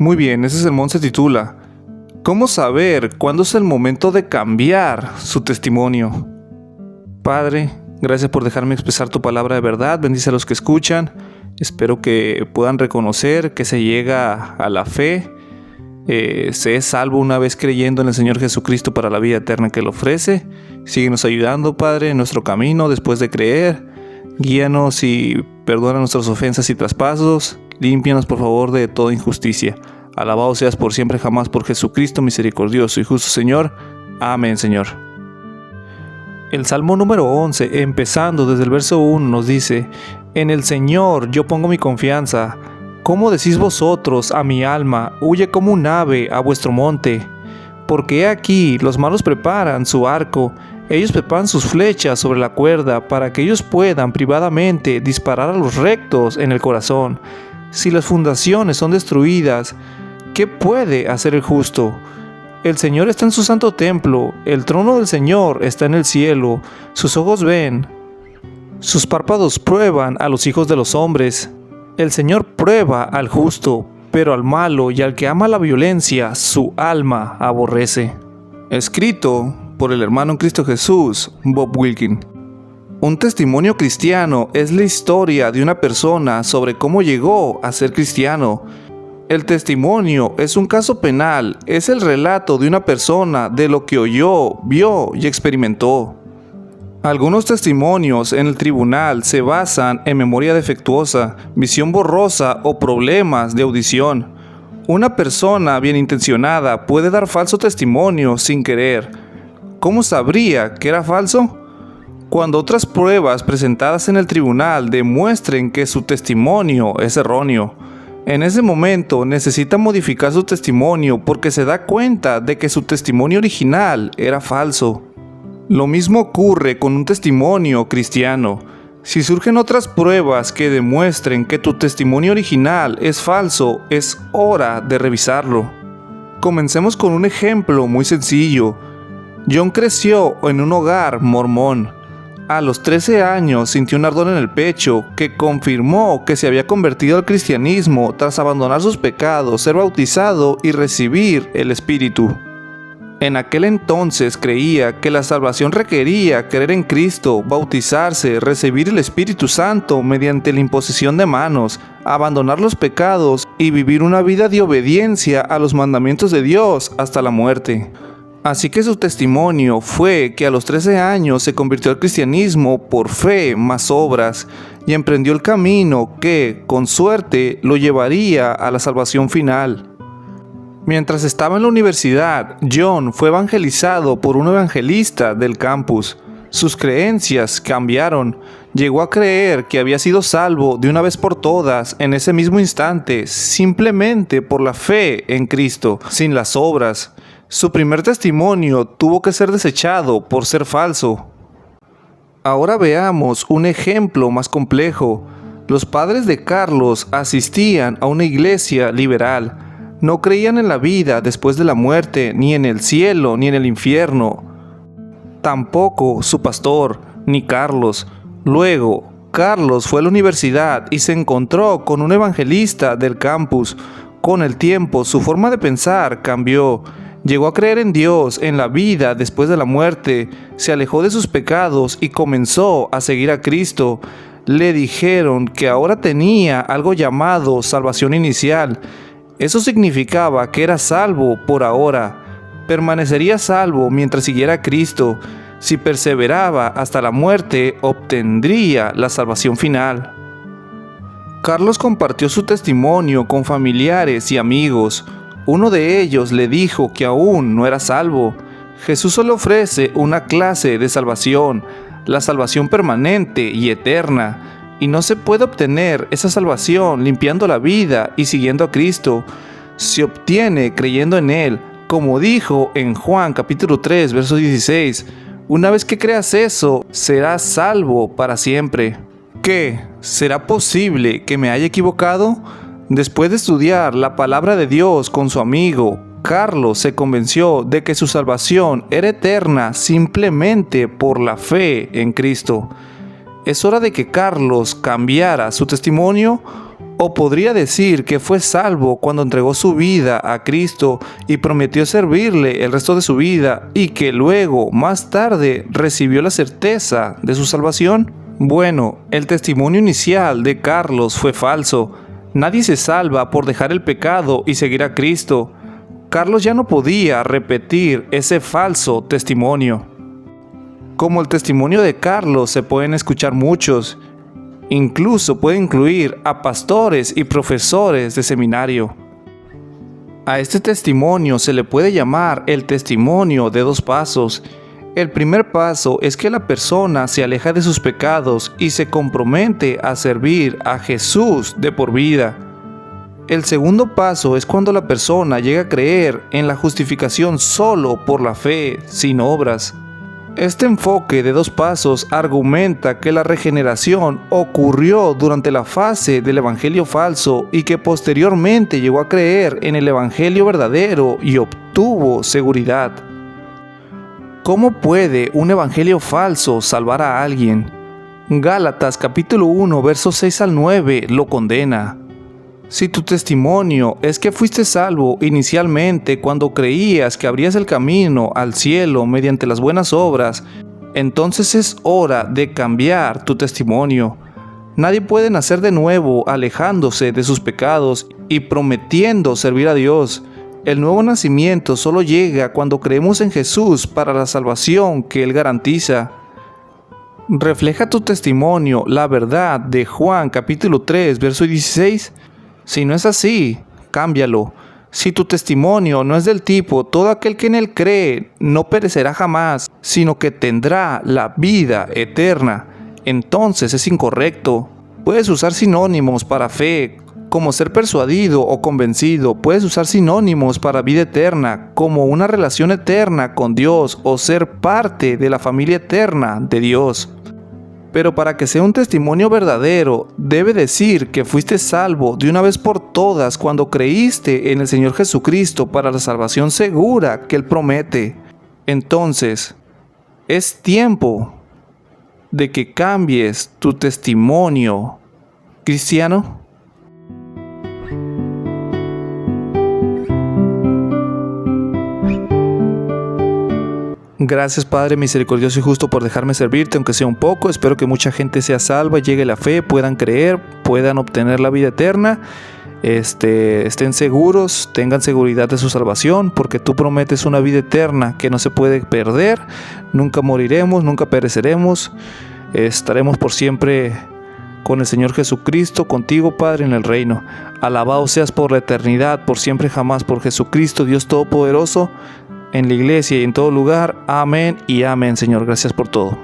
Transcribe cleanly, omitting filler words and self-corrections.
Muy bien, ese sermón se titula ¿Cómo saber cuándo es el momento de cambiar su testimonio? Padre, gracias por dejarme expresar tu palabra de verdad. Bendice a los que escuchan. Espero que puedan reconocer que se llega a la fe. Se es salvo una vez creyendo en el Señor Jesucristo para la vida eterna que Él ofrece. Síguenos ayudando, Padre, en nuestro camino después de creer. Guíanos y perdona nuestras ofensas y traspasos. Límpianos, por favor, de toda injusticia. Alabado seas por siempre jamás por Jesucristo, misericordioso y justo Señor. Amén, Señor. El Salmo número 11, empezando desde el verso 1, nos dice: En el Señor yo pongo mi confianza. ¿Cómo decís vosotros a mi alma, huye como un ave a vuestro monte? Porque he aquí, los malos preparan su arco, ellos preparan sus flechas sobre la cuerda, para que ellos puedan privadamente disparar a los rectos en el corazón. Si las fundaciones son destruidas, ¿qué puede hacer el justo? El Señor está en su santo templo, el trono del Señor está en el cielo, sus ojos ven, sus párpados prueban a los hijos de los hombres. El Señor prueba al justo, pero al malo y al que ama la violencia, su alma aborrece. Escrito por el hermano en Cristo Jesús, Bob Wilkin. Un testimonio cristiano es la historia de una persona sobre cómo llegó a ser cristiano. El testimonio es un caso penal, es el relato de una persona de lo que oyó, vio y experimentó. Algunos testimonios en el tribunal se basan en memoria defectuosa, visión borrosa o problemas de audición. Una persona bien intencionada puede dar falso testimonio sin querer. ¿Cómo sabría que era falso? Cuando otras pruebas presentadas en el tribunal demuestren que su testimonio es erróneo. En ese momento necesita modificar su testimonio porque se da cuenta de que su testimonio original era falso. Lo mismo ocurre con un testimonio cristiano. Si surgen otras pruebas que demuestren que tu testimonio original es falso, es hora de revisarlo. Comencemos con un ejemplo muy sencillo. John creció en un hogar mormón. A los 13 años sintió un ardor en el pecho que confirmó que se había convertido al cristianismo tras abandonar sus pecados, ser bautizado y recibir el Espíritu. En aquel entonces creía que la salvación requería creer en Cristo, bautizarse, recibir el Espíritu Santo mediante la imposición de manos, abandonar los pecados y vivir una vida de obediencia a los mandamientos de Dios hasta la muerte. Así que su testimonio fue que a los 13 años se convirtió al cristianismo por fe más obras y emprendió el camino que, con suerte, lo llevaría a la salvación final. Mientras estaba en la universidad, John fue evangelizado por un evangelista del campus. Sus creencias cambiaron. Llegó a creer que había sido salvo de una vez por todas en ese mismo instante, simplemente por la fe en Cristo, sin las obras. Su primer testimonio tuvo que ser desechado por ser falso. Ahora veamos un ejemplo más complejo. Los padres de Carlos asistían a una iglesia liberal. No creían en la vida después de la muerte, ni en el cielo, ni en el infierno. Tampoco su pastor, ni Carlos. Luego, Carlos fue a la universidad y se encontró con un evangelista del campus. Con el tiempo, su forma de pensar cambió. Llegó a creer en Dios, en la vida después de la muerte, se alejó de sus pecados y comenzó a seguir a Cristo. Le dijeron que ahora tenía algo llamado salvación inicial. Eso significaba que era salvo por ahora. Permanecería salvo mientras siguiera a Cristo. Si perseveraba hasta la muerte, obtendría la salvación final. Carlos compartió su testimonio con familiares y amigos. Uno de ellos le dijo que aún no era salvo. Jesús solo ofrece una clase de salvación, la salvación permanente y eterna, y no se puede obtener esa salvación limpiando la vida y siguiendo a Cristo. Se obtiene creyendo en Él, como dijo en Juan capítulo 3, verso 16. Una vez que creas eso, serás salvo para siempre. ¿Qué? ¿Será posible que me haya equivocado? Después de estudiar la palabra de Dios con su amigo, Carlos se convenció de que su salvación era eterna simplemente por la fe en Cristo. ¿Es hora de que Carlos cambiara su testimonio O podría decir que fue salvo cuando entregó su vida a Cristo y prometió servirle el resto de su vida y que luego, más tarde, recibió la certeza de su salvación. Bueno, el testimonio inicial de Carlos fue falso. Nadie se salva por dejar el pecado y seguir a Cristo. Carlos ya no podía repetir ese falso testimonio. Como el testimonio de Carlos se pueden escuchar muchos. Incluso puede incluir a pastores y profesores de seminario. A este testimonio se le puede llamar el testimonio de 2 pasos. El primer paso es que la persona se aleja de sus pecados y se compromete a servir a Jesús de por vida. El segundo paso es cuando la persona llega a creer en la justificación solo por la fe, sin obras. Este enfoque de 2 pasos argumenta que la regeneración ocurrió durante la fase del evangelio falso y que posteriormente llegó a creer en el evangelio verdadero y obtuvo seguridad. ¿Cómo puede un evangelio falso salvar a alguien? Gálatas capítulo 1 versos 6 al 9 lo condena. Si tu testimonio es que fuiste salvo inicialmente cuando creías que abrías el camino al cielo mediante las buenas obras, entonces es hora de cambiar tu testimonio. Nadie puede nacer de nuevo alejándose de sus pecados y prometiendo servir a Dios. El nuevo nacimiento solo llega cuando creemos en Jesús para la salvación que Él garantiza. ¿Refleja tu testimonio la verdad de Juan capítulo 3 verso 16? Si no es así, cámbialo. Si tu testimonio no es del tipo todo aquel que en él cree no perecerá jamás, sino que tendrá la vida eterna, entonces es incorrecto. Puedes usar sinónimos para fe, como ser persuadido o convencido. Puedes usar sinónimos para vida eterna, como una relación eterna con Dios o ser parte de la familia eterna de Dios. Pero para que sea un testimonio verdadero, debe decir que fuiste salvo de una vez por todas cuando creíste en el Señor Jesucristo para la salvación segura que Él promete. Entonces, es tiempo de que cambies tu testimonio, cristiano. Gracias, Padre misericordioso y justo, por dejarme servirte, aunque sea un poco. Espero que mucha gente sea salva, llegue la fe, puedan creer, puedan obtener la vida eterna. Estén seguros, tengan seguridad de su salvación, porque tú prometes una vida eterna que no se puede perder. Nunca moriremos, nunca pereceremos. Estaremos por siempre con el Señor Jesucristo, contigo, Padre, en el reino. Alabado seas por la eternidad, por siempre jamás, por Jesucristo, Dios Todopoderoso, en la iglesia y en todo lugar. Amén y amén, Señor. Gracias por todo.